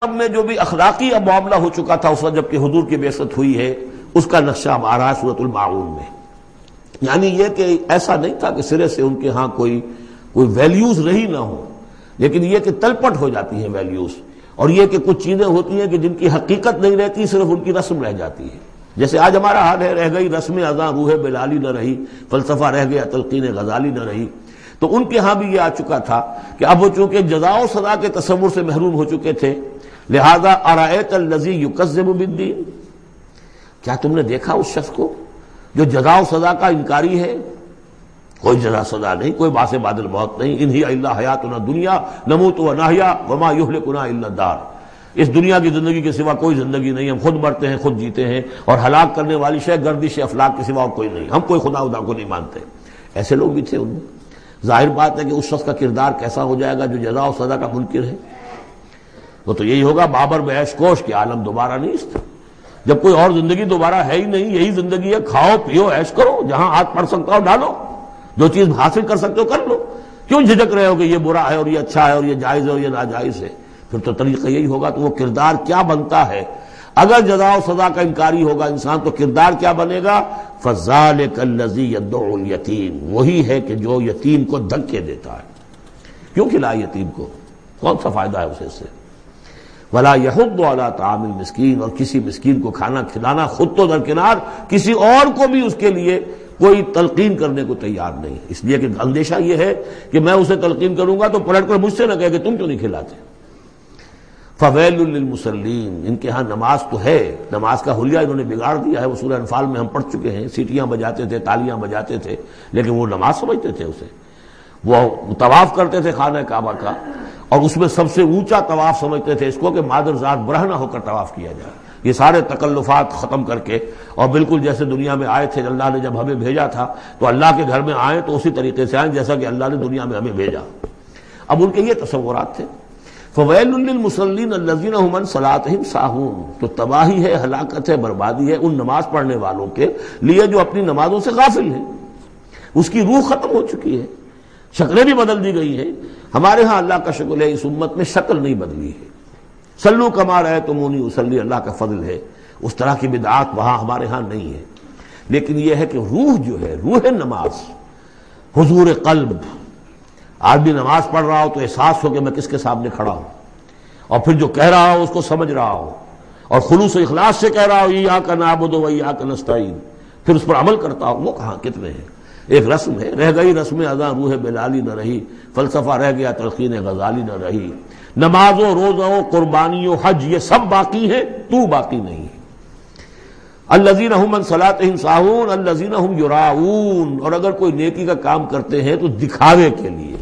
میں جو بھی اخلاقی اب معاملہ ہو چکا تھا اس وقت جب کہ حضور کی بعثت ہوئی ہے، اس کا نقشہ اب آ رہا ہے سورۃ الماعون میں۔ یعنی یہ کہ ایسا نہیں تھا کہ سرے سے ان کے ہاں کوئی ویلیوز رہی نہ ہو، لیکن یہ کہ تلپٹ ہو جاتی ہیں ویلیوز، اور یہ کہ کچھ چیزیں ہوتی ہیں کہ جن کی حقیقت نہیں رہتی، صرف ان کی رسم رہ جاتی ہے۔ جیسے آج ہمارا حال ہے، رہ گئی رسم اذاں روح بلالی نہ رہی، فلسفہ رہ گیا تلقین غزالی نہ رہی۔ تو ان کے ہاں بھی یہ آ چکا تھا کہ اب وہ چونکہ جزا و سزا کے تصور سے محروم ہو چکے تھے، لہذا ارأیت الذی یکذب بالدین، کیا تم نے دیکھا اس شخص کو جو جزا و سزا کا انکاری ہے؟ کوئی جزا سزا نہیں، کوئی باعث بعد الموت نہیں، ان ہی الا حیاتنا دنیا نموت و نحیا وما یہلکنا الا الدار، اس دنیا کی زندگی کے سوا کوئی زندگی نہیں، ہم خود مرتے ہیں خود جیتے ہیں، اور ہلاک کرنے والی شے گردش افلاک کے سوا اور کوئی نہیں، ہم کوئی خدا کو نہیں مانتے۔ ایسے لوگ بھی تھے ان میں۔ ظاہر بات ہے کہ اس شخص کا کردار کیسا ہو جائے گا جو جزا و سزا کا منکر ہے؟ وہ تو یہی ہوگا بابر بیش کوش کے عالم دوبارہ نہیں اس طرح، جب کوئی اور زندگی دوبارہ ہے ہی نہیں، یہی زندگی ہے، کھاؤ پیو عیش کرو، جہاں ہاتھ پڑ سکتا ہو ڈالو، جو چیز حاصل کر سکتے ہو کر لو، کیوں جھجک رہے ہو کہ یہ برا ہے اور یہ اچھا ہے اور یہ جائز ہے اور یہ ناجائز ہے؟ پھر تو طریقہ یہی ہوگا۔ تو وہ کردار کیا بنتا ہے اگر جزا و سزا کا انکاری ہوگا انسان، تو کردار کیا بنے گا؟ فَذَلِكَ الَّذِي يَدُعُّ الْيَتِيمَ، وہی ہے کہ جو یتیم کو دھکے دیتا ہے۔ کیوں کھلائے یتیم کو؟ کون سا فائدہ ہے اسے اس سے؟ وَلَا يَحُضُّ عَلَىٰ طَعَامِ الْمِسْكِينِ، اور کسی مسکین کو کھانا کھلانا خود تو درکنار، کسی اور کو بھی اس کے لیے کوئی تلقین کرنے کو تیار نہیں، اس لیے کہ اندیشہ یہ ہے کہ میں اسے تلقین کروں گا تو پلٹ کر مجھ سے نہ کہے کہ تم کیوں نہیں کھلاتے۔ فَوَيْلٌ لِّلْمُصَلِّينَ، ان کے ہاں نماز تو ہے، نماز کا حلیہ انہوں نے بگاڑ دیا ہے، وہ سورہ انفال میں ہم پڑھ چکے ہیں، سیٹیاں بجاتے تھے، تالیاں بجاتے تھے، لیکن وہ نماز سمجھتے تھے اسے۔ وہ طواف کرتے تھے خانہ کعبہ کا، اور اس میں سب سے اونچا طواف سمجھتے تھے اس کو کہ مادر ذات برہنہ ہو کر طواف کیا جائے۔ یہ سارے تکلفات ختم کر کے، اور بالکل جیسے دنیا میں آئے تھے، اللہ نے جب ہمیں بھیجا تھا تو اللہ کے گھر میں آئے تو اسی طریقے سے آئیں جیسا کہ اللہ نے دنیا میں ہمیں بھیجا۔ اب ان کے یہ تصورات تھے۔ فَوَيْلٌ لِّلْمُصَلِّينَ الَّذِينَ هُمْ عَنْ صَلَاتِهِمْ سَاهُونَ، تو تباہی ہے، ہلاکت ہے، بربادی ہے ان نماز پڑھنے والوں کے لیے جو اپنی نمازوں سے غافل ہیں۔ اس کی روح ختم ہو چکی ہے، شکلیں بھی بدل دی گئی ہیں۔ ہمارے ہاں اللہ کا شکل ہے، اس امت میں شکل نہیں بدلی ہے۔ صلو کما رأیتمونی اصلی، اللہ کا فضل ہے، اس طرح کی بدعات وہاں ہمارے ہاں نہیں ہے، لیکن یہ ہے کہ روح جو ہے، روح نماز، حضور قلب، آدمی نماز پڑھ رہا ہو تو احساس ہو کہ میں کس کے سامنے کھڑا ہوں، اور پھر جو کہہ رہا ہو اس کو سمجھ رہا ہو، اور خلوص و اخلاص سے کہہ رہا ہو ایاک نعبد و ایاک نستعین، پھر اس پر عمل کرتا ہو، وہ کہاں کتنے ہیں؟ ایک رسم ہے، رہ گئی رسم اذاں روح بلالی نہ رہی، فلسفہ رہ گیا تلقین غزالی نہ رہی، نماز و روزہ و قربانی و حج یہ سب باقی ہیں، تو باقی نہیں ہے۔ الذین هم عن صلاتهم ساہون الذین هم یراؤون، اور اگر کوئی نیکی کا کام کرتے ہیں تو دکھاوے کے لیے،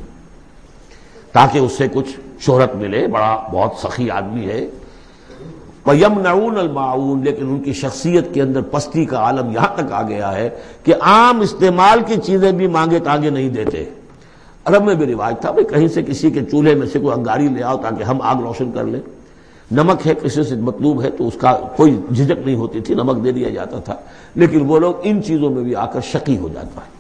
تاکہ اس سے کچھ شہرت ملے، بڑا بہت سخی آدمی ہے۔ وَيَمْنَعُونَ الْمَاعُونَ، لیکن ان کی شخصیت کے اندر پستی کا عالم یہاں تک آ گیا ہے کہ عام استعمال کی چیزیں بھی مانگے تانگے نہیں دیتے۔ عرب میں بھی رواج تھا بھئی کہیں سے کسی کے چولہے میں سے کوئی انگاری لے آؤ تاکہ ہم آگ روشن کر لیں، نمک ہے کسی سے مطلوب ہے تو اس کا کوئی جھجک نہیں ہوتی تھی، نمک دے دیا جاتا تھا، لیکن وہ لوگ ان چیزوں میں بھی آ کر شقی ہو جاتا ہے۔